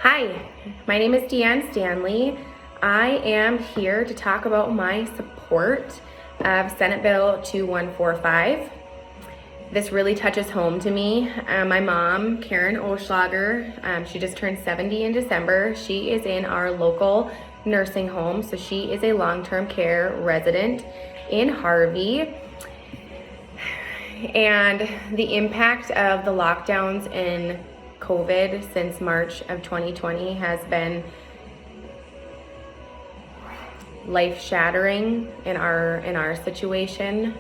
Hi, my name is Deanne Stanley. I am here to talk about my support of Senate Bill 2145. This really touches home to me. My mom, Karen Oschlager, she just turned 70 in December. She is in our local nursing home, so she is a long-term care resident in Harvey. And the impact of the lockdowns in COVID since March of 2020 has been life-shattering in our situation,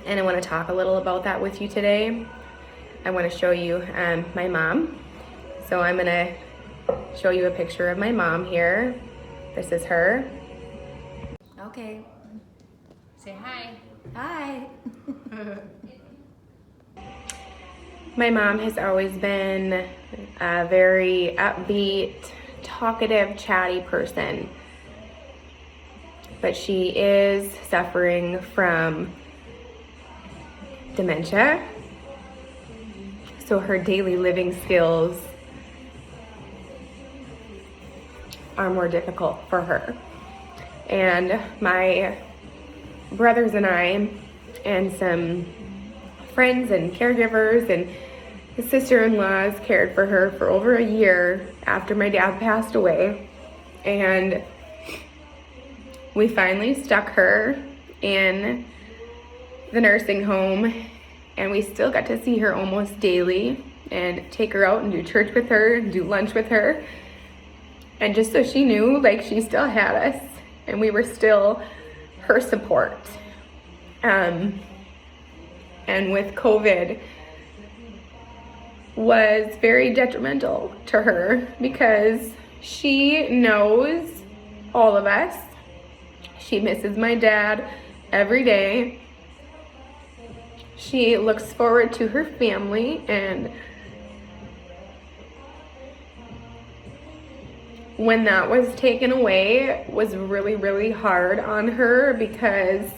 and I want to talk a little about that with you today. I want to show you my mom. So I'm going to show you a picture of my mom here. This is her. Okay. Say hi. Hi. My mom has always been a very upbeat, talkative, chatty person, but she is suffering from dementia, so her daily living skills are more difficult for her. And my brothers and I and some friends and caregivers and his sister-in-laws cared for her for over a year after my dad passed away, and we finally stuck her in the nursing home, and we still got to see her almost daily and take her out and do church with her and do lunch with her, and just so she knew like she still had us and we were still her support. And with COVID was very detrimental to her because she knows all of us. She misses my dad every day. She looks forward to her family, and when that was taken away, it was really, really hard on her because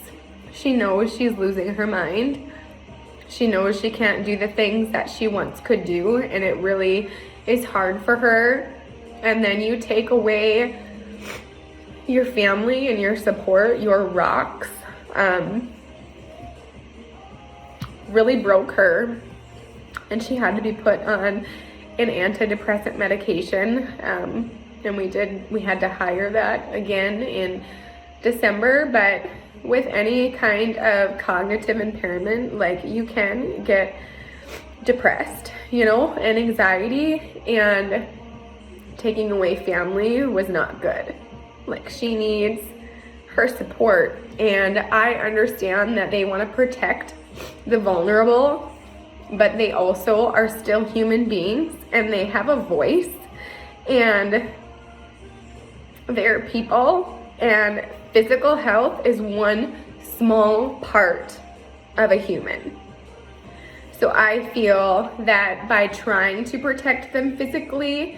she knows she's losing her mind. She knows she can't do the things that she once could do, and it really is hard for her. And then you take away your family and your support, your rocks, really broke her, and she had to be put on an antidepressant medication. And we had to hire that again in December, but with any kind of cognitive impairment, like, you can get depressed, and anxiety, and taking away family was not good. Like, she needs her support, and I understand that they want to protect the vulnerable, but they also are still human beings, and they have a voice, and they're people, and physical health is one small part of a human. So I feel that by trying to protect them physically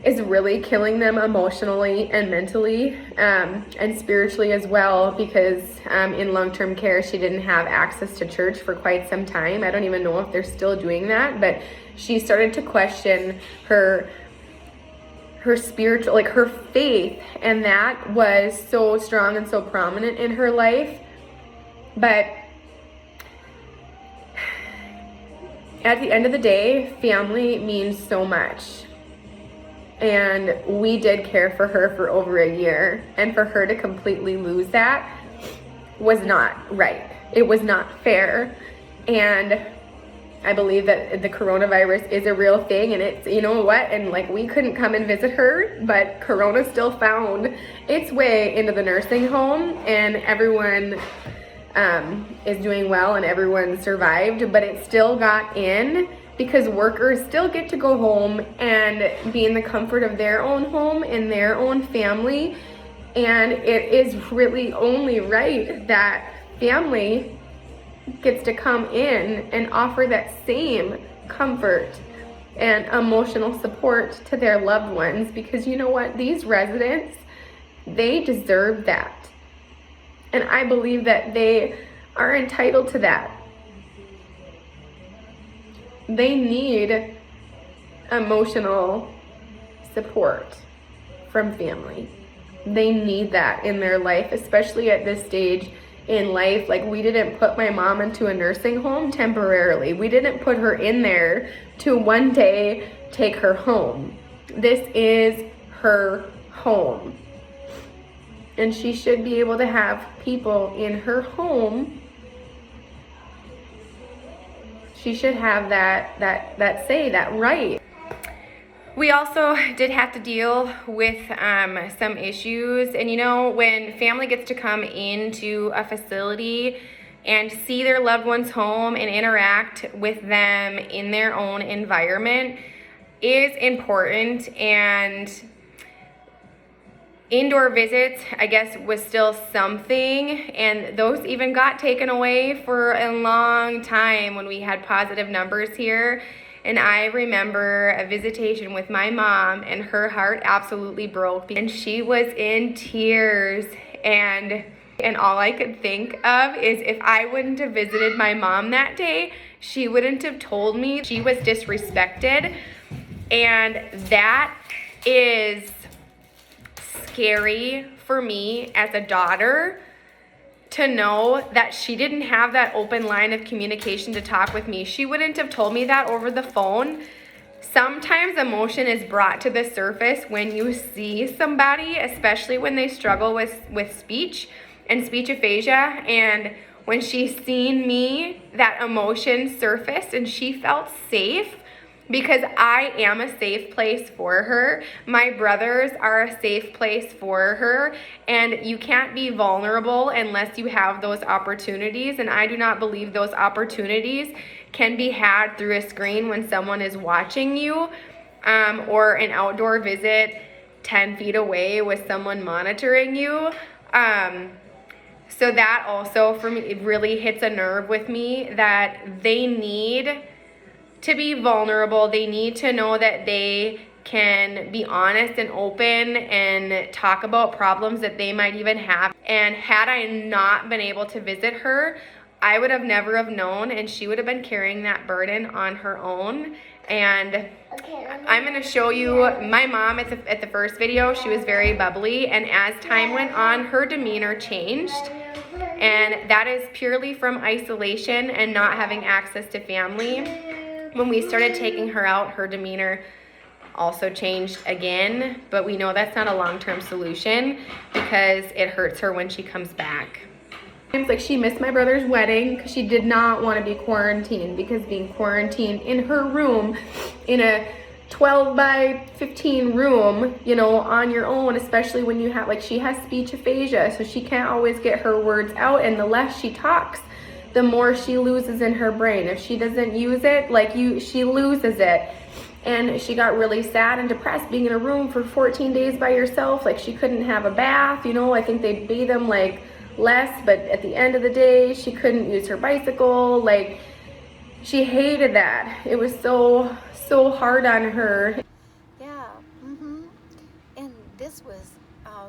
is really killing them emotionally and mentally, and spiritually as well, because in long-term care she didn't have access to church for quite some time. I don't even know if they're still doing that, but she started to question her spiritual, like her faith, and that was so strong and so prominent in her life. But at the end of the day, family means so much, and we did care for her for over a year, and for her to completely lose that was not right. It was not fair, and I believe that the coronavirus is a real thing, and it's, you know what, and like, we couldn't come and visit her, but Corona still found its way into the nursing home, and everyone is doing well, and everyone survived, but it still got in because workers still get to go home and be in the comfort of their own home and their own family, and it is really only right that family gets to come in and offer that same comfort and emotional support to their loved ones, because you know what, these residents, they deserve that, and I believe that they are entitled to that. They need emotional support from family. They need that in their life, especially at this stage in life. Like, we didn't put my mom into a nursing home temporarily. We didn't put her in there to one day take her home. This is her home. And she should be able to have people in her home. She should have that say, that right. We also did have to deal with some issues. And you know, when family gets to come into a facility and see their loved ones home and interact with them in their own environment is important. And indoor visits, I guess, was still something, and those even got taken away for a long time when we had positive numbers here. And I remember a visitation with my mom, and her heart absolutely broke, and she was in tears. And all I could think of is, if I wouldn't have visited my mom that day, she wouldn't have told me she was disrespected. And that is scary for me as a daughter, to know that she didn't have that open line of communication to talk with me. She wouldn't have told me that over the phone. Sometimes emotion is brought to the surface when you see somebody, especially when they struggle with speech and speech aphasia. And when she's seen me, that emotion surfaced, and she felt safe, because I am a safe place for her. My brothers are a safe place for her, and you can't be vulnerable unless you have those opportunities. And I do not believe those opportunities can be had through a screen when someone is watching you, or an outdoor visit 10 feet away with someone monitoring you. So that also, for me, it really hits a nerve with me, that they need to be vulnerable. They need to know that they can be honest and open and talk about problems that they might even have. And had I not been able to visit her, I would have never have known, and she would have been carrying that burden on her own. And I'm going to show you my mom at the first video. She was very bubbly, and as time went on, her demeanor changed. And that is purely from isolation and not having access to family. When we started taking her out, her demeanor also changed again, but we know that's not a long-term solution, because it hurts her when she comes back. Seems like she missed my brother's wedding because she did not want to be quarantined, because being quarantined in her room, in a 12 by 15 room, you know, on your own, especially when you have, like, she has speech aphasia, so she can't always get her words out, and the less she talks, the more she loses in her brain. If she doesn't use it, she loses it. And she got really sad and depressed being in a room for 14 days by herself. Like, she couldn't have a bath, you know. I think they bathe them like less, but at the end of the day, she couldn't use her bicycle. Like, she hated that. It was so hard on her. Yeah, and this was a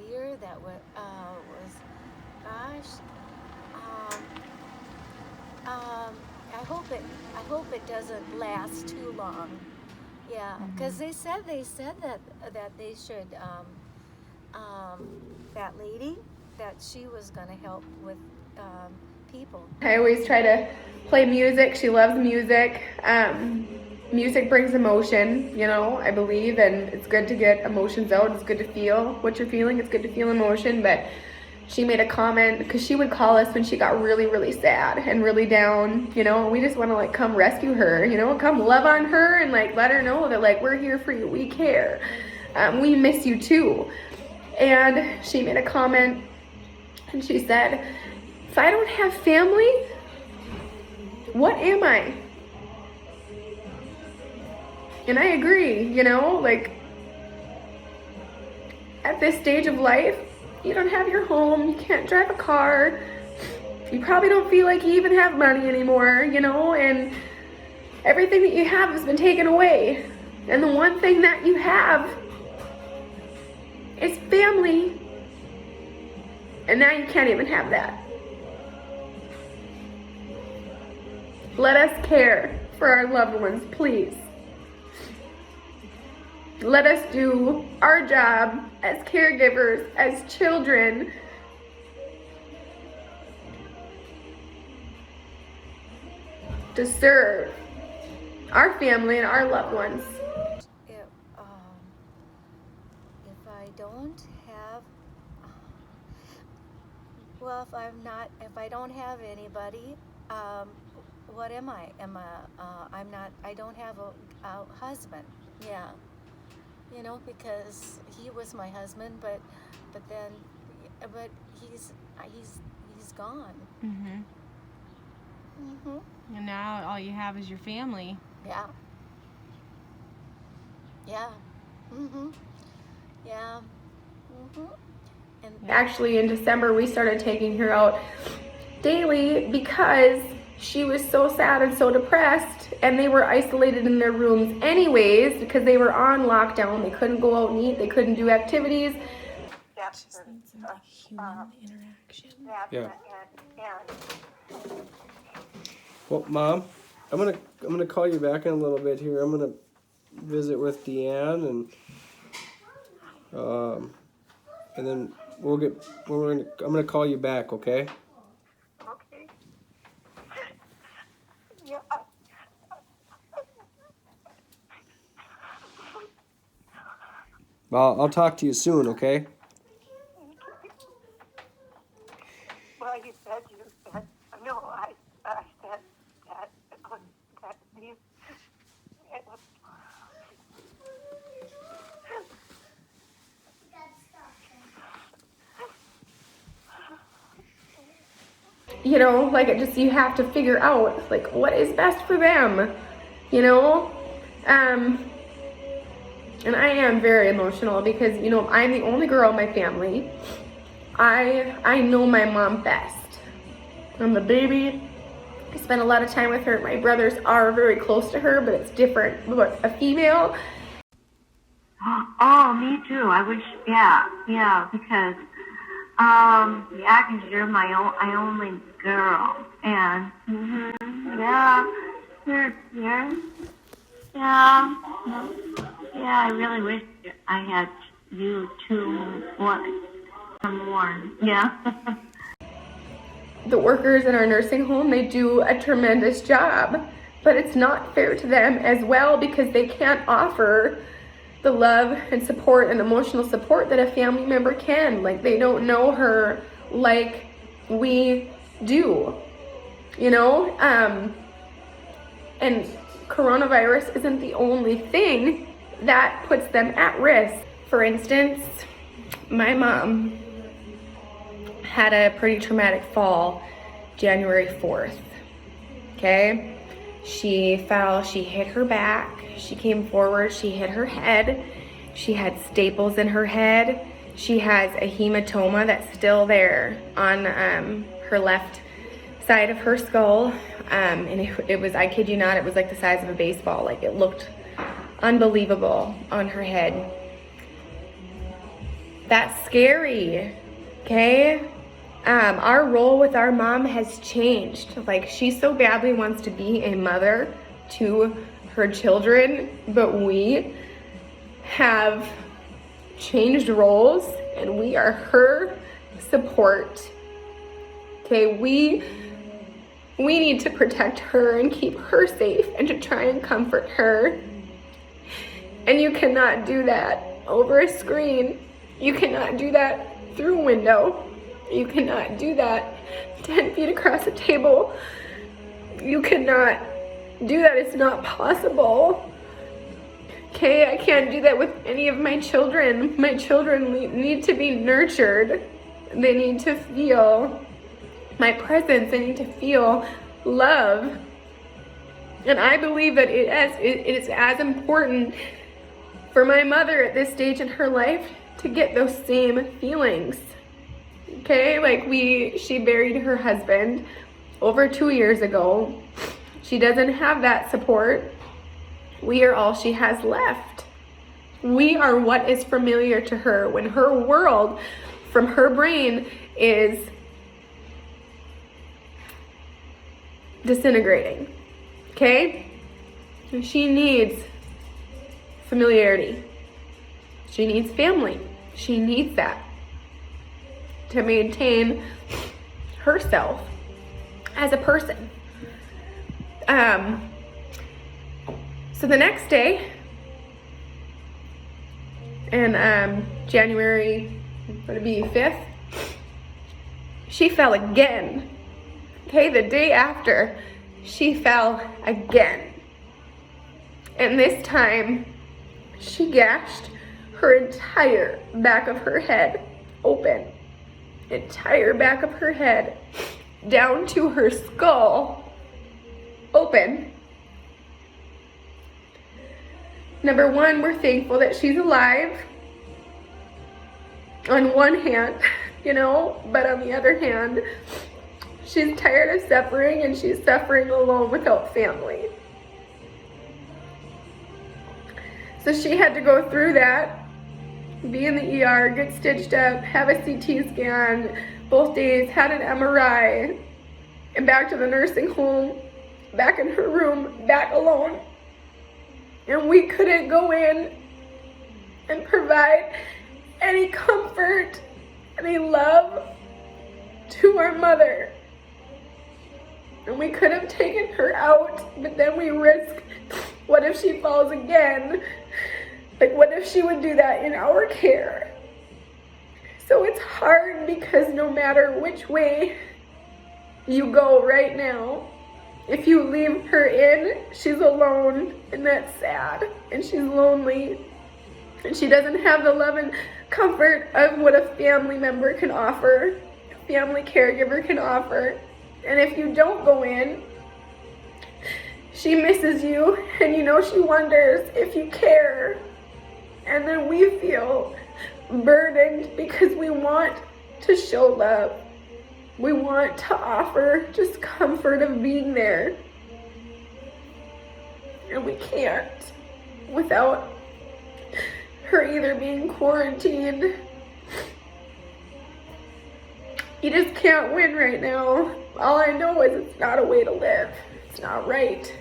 year that was gosh, I hope it doesn't last too long. Yeah, because they said that they should that lady, that she was going to help with people. I always try to play music. She loves music. Music brings emotion, you know, I believe, and it's good to get emotions out. It's good to feel what you're feeling. It's good to feel emotion. But she made a comment, because she would call us when she got really, really sad and really down, you know, and we just want to, like, come rescue her, you know, come love on her and, like, let her know that, like, we're here for you. We care. We miss you too. And she made a comment, and she said, if I don't have family, what am I? And I agree, you know, like, at this stage of life, you don't have your home, you can't drive a car, you probably don't feel like you even have money anymore, you know, and everything that you have has been taken away. And the one thing that you have is family. And now you can't even have that. Let us care for our loved ones, please. Let us do our job as caregivers, as children. To serve our family and our loved ones. If I don't have, well, if I don't have anybody, what am I? I don't have a husband. Yeah. You know, because he was my husband, but he's gone. Mm-hmm. Mm-hmm. And now all you have is your family. Yeah. Yeah. Mm-hmm. Yeah. Mm-hmm. And Actually, in December, we started taking her out daily because she was so sad and so depressed, and they were isolated in their rooms anyways because they were on lockdown. They couldn't go out and eat. They couldn't do activities. Just need some human interaction. Yeah. Well, Mom, I'm gonna call you back in a little bit here. I'm gonna visit with Deanne and then I'm gonna call you back, okay? Okay. Yeah. Well, I'll talk to you soon, okay? Well, you said no, I said that you. You know, like it just, you have to figure out like what is best for them, you know. And I am very emotional because, you know, I'm the only girl in my family. I know my mom best. I'm the baby. I spend a lot of time with her. My brothers are very close to her, but it's different with a female. Oh, me too. I wish, yeah, because, you're my only girl, and, I really wish I had you two, more, yeah. The workers in our nursing home, they do a tremendous job, but it's not fair to them as well because they can't offer the love and support and emotional support that a family member can. Like, they don't know her like we do, you know? And coronavirus isn't the only thing that puts them at risk. For instance, my mom had a pretty traumatic fall January 4th, okay? She fell, she hit her back, she came forward, she hit her head, she had staples in her head, she has a hematoma that's still there on her left side of her skull, and it was, I kid you not, it was like the size of a baseball. Like, it looked unbelievable on her head. That's scary, okay? Our role with our mom has changed. Like, she so badly wants to be a mother to her children, but we have changed roles and we are her support. Okay, we need to protect her and keep her safe and to try and comfort her. And you cannot do that over a screen. You cannot do that through a window. You cannot do that 10 feet across the table. You cannot do that. It's not possible. Okay, I can't do that with any of my children. My children need to be nurtured. They need to feel my presence. They need to feel love. And I believe that it is as important for my mother at this stage in her life to get those same feelings. Okay, like she buried her husband over 2 years ago. She doesn't have that support. We are all she has left. We are what is familiar to her when her world from her brain is disintegrating. Okay? And she needs familiarity. She needs family. She needs that to maintain herself as a person. So the next day, and January, would it be 5th? She fell again. Okay, the day after, she fell again. And this time, she gashed her entire back of her head open. Entire back of her head down to her skull open. Number one, we're thankful that she's alive on one hand, you know, but on the other hand, she's tired of suffering, and she's suffering alone without family. So she had to go through that, be in the ER, get stitched up, have a CT scan both days, had an MRI, and back to the nursing home, back in her room, back alone. And we couldn't go in and provide any comfort, any love to our mother. And we could have taken her out, but then we risked, what if she falls again? Like, what if she would do that in our care? So it's hard, because no matter which way you go right now, if you leave her in, she's alone, and that's sad, and she's lonely, and she doesn't have the love and comfort of what a family member can offer, a family caregiver can offer. And if you don't go in, she misses you, and you know, she wonders if you care. And then we feel burdened because we want to show love. We want to offer just comfort of being there. And we can't without her either being quarantined. You just can't win right now. All I know is it's not a way to live. It's not right.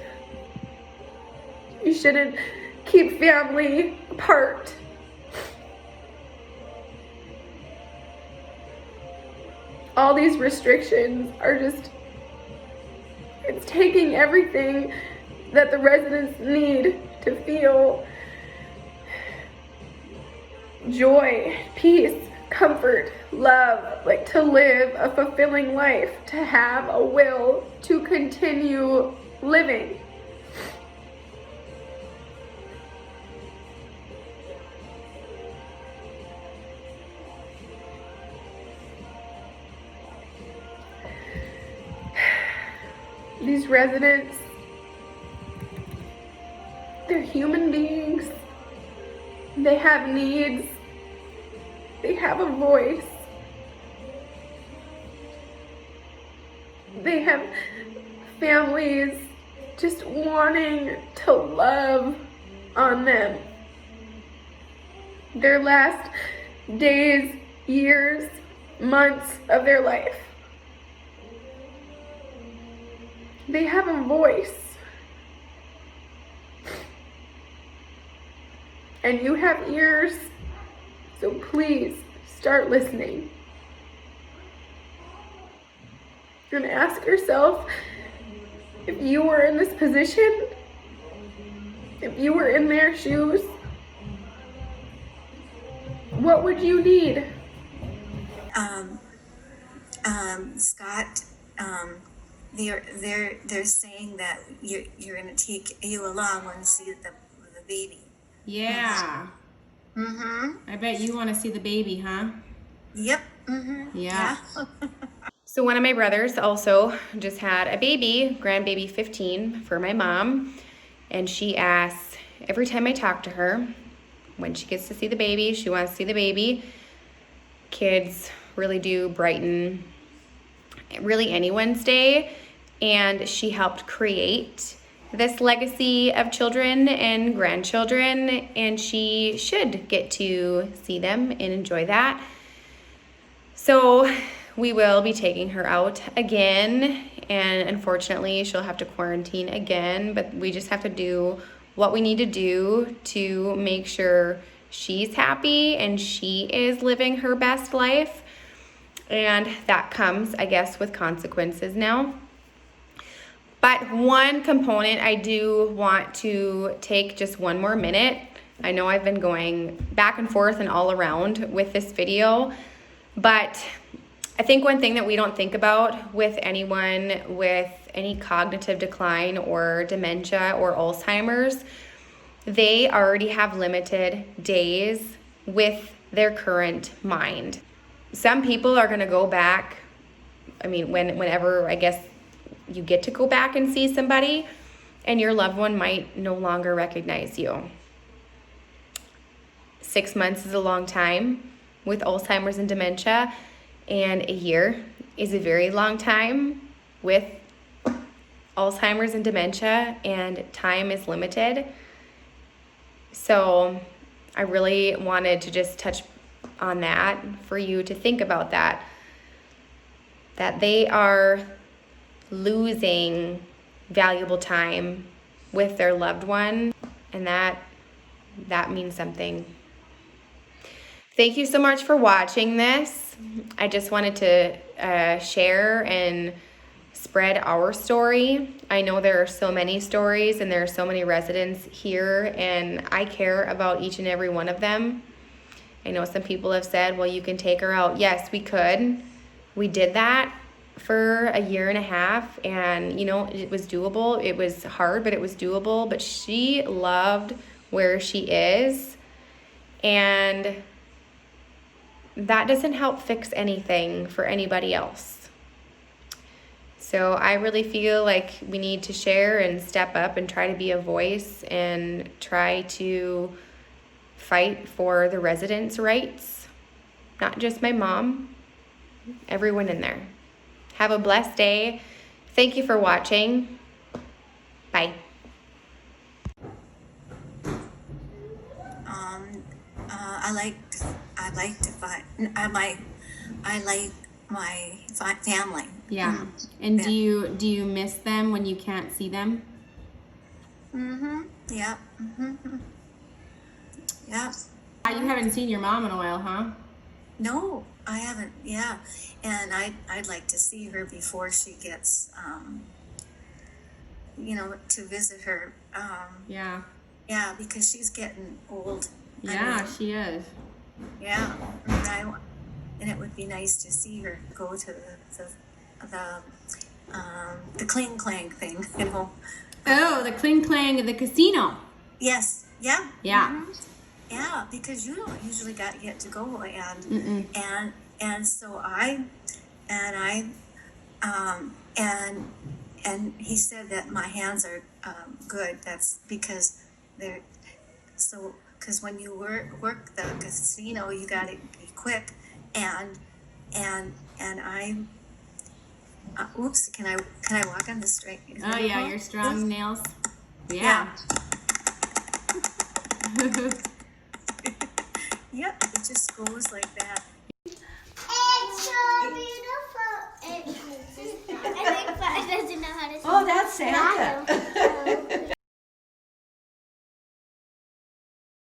You shouldn't keep family apart. All these restrictions are just, it's taking everything that the residents need to feel joy, peace, comfort, love, like to live a fulfilling life, to have a will to continue living. These residents, they're human beings. They have needs. They have a voice. They have families just wanting to love on them. Their last days, years, months of their life. They have a voice. And you have ears, so please start listening. And ask yourself, if you were in this position, if you were in their shoes, what would you need? Scott, they're saying that you're gonna take you along when you see the baby. Yeah. I bet you want to see the baby, huh? Yep. Yeah. So one of my brothers also just had a baby, grandbaby 15, for my mom. And she asks, every time I talk to her, when she gets to see the baby, she wants to see the baby. Kids really do brighten really anyone's day. And she helped create this legacy of children and grandchildren, and she should get to see them and enjoy that. So we will be taking her out again, and unfortunately she'll have to quarantine again, but we just have to do what we need to do to make sure she's happy and she is living her best life. And that comes, I guess, with consequences now. But one component I do want to take just one more minute. I know I've been going back and forth and all around with this video, but I think one thing that we don't think about with anyone with any cognitive decline or dementia or Alzheimer's, they already have limited days with their current mind. Some people are gonna go back, I mean, whenever, I guess, you get to go back and see somebody, and your loved one might no longer recognize you. 6 months is a long time with Alzheimer's and dementia, and a year is a very long time with Alzheimer's and dementia, and time is limited. So I really wanted to just touch on that for you to think about that they are losing valuable time with their loved one, and that means something. Thank you so much for watching this. I just wanted to share and spread our story. I know there are so many stories and there are so many residents here, and I care about each and every one of them. I know some people have said, well, you can take her out. Yes, we could. We did that for a year and a half, and you know, it was doable. It was hard, but it was doable. But she loved where she is, and that doesn't help fix anything for anybody else. So I really feel like we need to share and step up and try to be a voice and try to fight for the residents' rights. Not just my mom, everyone in there. Have a blessed day. Thank you for watching. Bye. I like my family. Yeah. And do you miss them when you can't see them? Yeah. Yeah. You haven't seen your mom in a while, huh? No, I haven't. Yeah, and I'd like to see her before she gets, to visit her. Yeah. Yeah, because she's getting old. Yeah, she is. Yeah, and it would be nice to see her go to the cling clang thing, you know. Oh, the cling clang of the casino. Yes. Yeah. Yeah. Yeah, because you don't usually get to go, and so and he said that my hands are good. That's because they're so. Because when you work the casino, you got to be quick, and I. Oops! Can I walk on the straight? Oh yeah, your strong nails. Yeah. Yep, it just goes like that. It's so beautiful. I think Father doesn't know how to say. Oh, that's Santa.